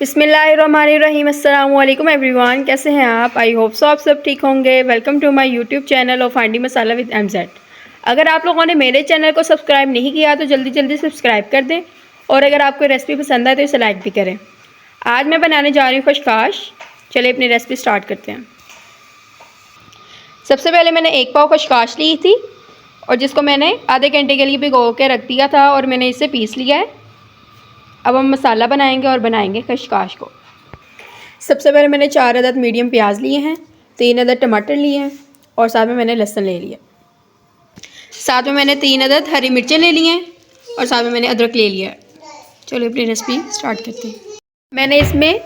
बिस्मिल्लाहिर्रहमानिर्रहीम। अस्सलाम वालेकुम एवरीवन, कैसे हैं आप? आई होप सो आप सब ठीक होंगे। Welcome to my YouTube channel of फाइंडी मसाला विद MZ। अगर आप लोगों ने मेरे चैनल को सब्सक्राइब नहीं किया तो जल्दी जल्दी सब्सक्राइब कर दें, और अगर आपको रेसिपी पसंद आए तो इसे लाइक भी करें। आज मैं बनाने जा रही हूँ खशकाश। चलिए अपनी रेसिपी स्टार्ट करते हैं। सबसे पहले मैंने 1 पाव खशकाश ली थी और जिसको मैंने आधे घंटे के लिए भिगो के रख दिया था और मैंने इसे पीस लिया है। अब हम मसाला बनाएंगे और बनाएंगे खशकाश को। सबसे पहले मैंने 4 अदद मीडियम प्याज लिए हैं, 3 अदद टमाटर लिए हैं और साथ में मैंने लहसुन ले लिया। साथ में मैंने 3 अदद हरी मिर्चें ले ली हैं और साथ में मैंने अदरक ले लिया है। चलो अपनी रेसिपी स्टार्ट करते हैं। मैंने इसमें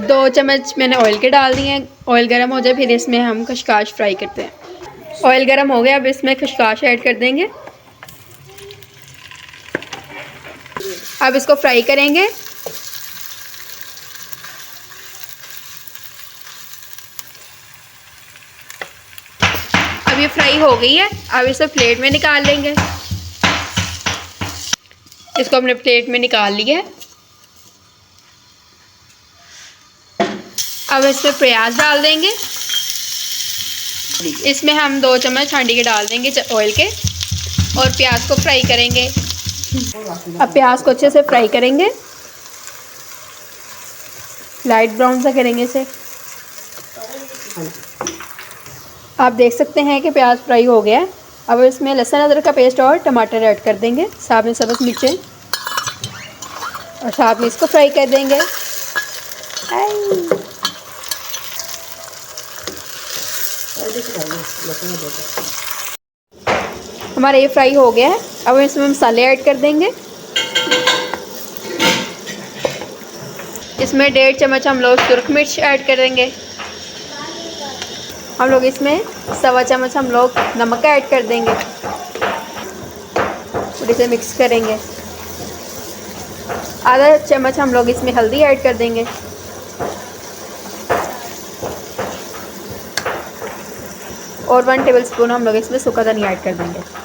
2 चम्मच मैंने ऑयल के डाल दिए हैं। ऑयल गर्म हो जाए फिर इसमें हम खशकाश फ्राई करते हैं। ऑयल गर्म हो गया, अब इसमें खशकाश ऐड कर देंगे। अब इसको फ्राई करेंगे। अब ये फ्राई हो गई है, अब इसे प्लेट में निकाल लेंगे। इसको हमने प्लेट में निकाल लिया है। अब इसमें प्याज डाल देंगे। इसमें हम 2 चम्मच हांडी के डाल देंगे ऑयल के और प्याज को फ्राई करेंगे। अब प्याज को अच्छे से फ्राई करेंगे, लाइट ब्राउन सा करेंगे इसे। आप देख सकते हैं कि प्याज फ्राई हो गया है। अब इसमें लहसुन अदरक का पेस्ट और टमाटर ऐड कर देंगे, साथ में सब्ज़ मिर्चें, और साथ में इसको फ्राई कर देंगे। हमारा ये फ्राई हो गया है। अब इसमें मसाले ऐड कर देंगे। इसमें 1.5 चम्मच हम लोग सुरख मिर्च ऐड कर देंगे। हम लोग इसमें 1.25 चम्मच हम लोग नमक ऐड कर देंगे और इसे मिक्स करेंगे। आधा चम्मच हम लोग इसमें हल्दी ऐड कर देंगे और 1 टेबलस्पून हम लोग इसमें सूखा धनिया ऐड कर देंगे।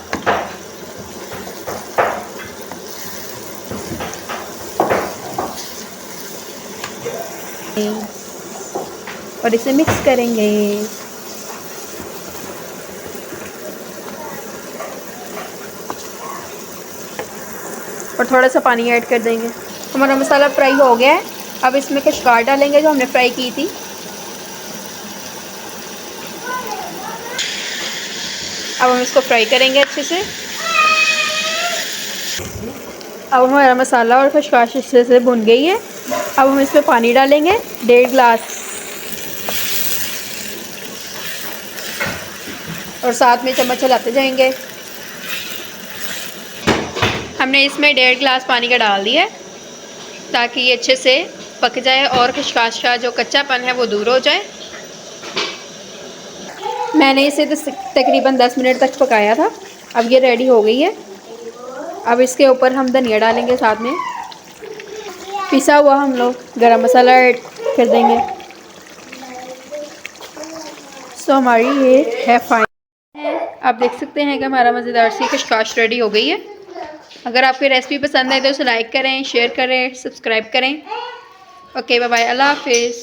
और इसे मिक्स करेंगे। और थोड़ा सा पानी ऐड कर देंगे। हमारा मसाला फ्राई हो गया है। अब इसमें खशकाश डालेंगे जो हमने फ्राई की थी। अब हम इसको फ्राई करेंगे अच्छे से। अब हमारा मसाला और खशकाश अच्छे से भुन गई है। अब हम इसमें पानी डालेंगे 1.5 गिलास और साथ में चम्मच चलाते जाएंगे। हमने इसमें 1.5 गिलास पानी का डाल दिया है ताकि ये अच्छे से पक जाए और खशकाश का जो कच्चापन है वो दूर हो जाए। मैंने इसे तकरीबन 10 मिनट तक पकाया था। अब ये रेडी हो गई है। अब इसके ऊपर हम धनिया डालेंगे, साथ में पिसा हुआ हम लोग गरम मसाला ऐड कर देंगे। सो हमारी ये है फाइन। आप देख सकते हैं कि हमारा मज़ेदार सी खशकाश रेडी हो गई है। अगर आपकी रेसिपी पसंद है तो उसे लाइक करें, शेयर करें, सब्सक्राइब करें। ओके, बाय बाय, अल्लाह हाफिज़।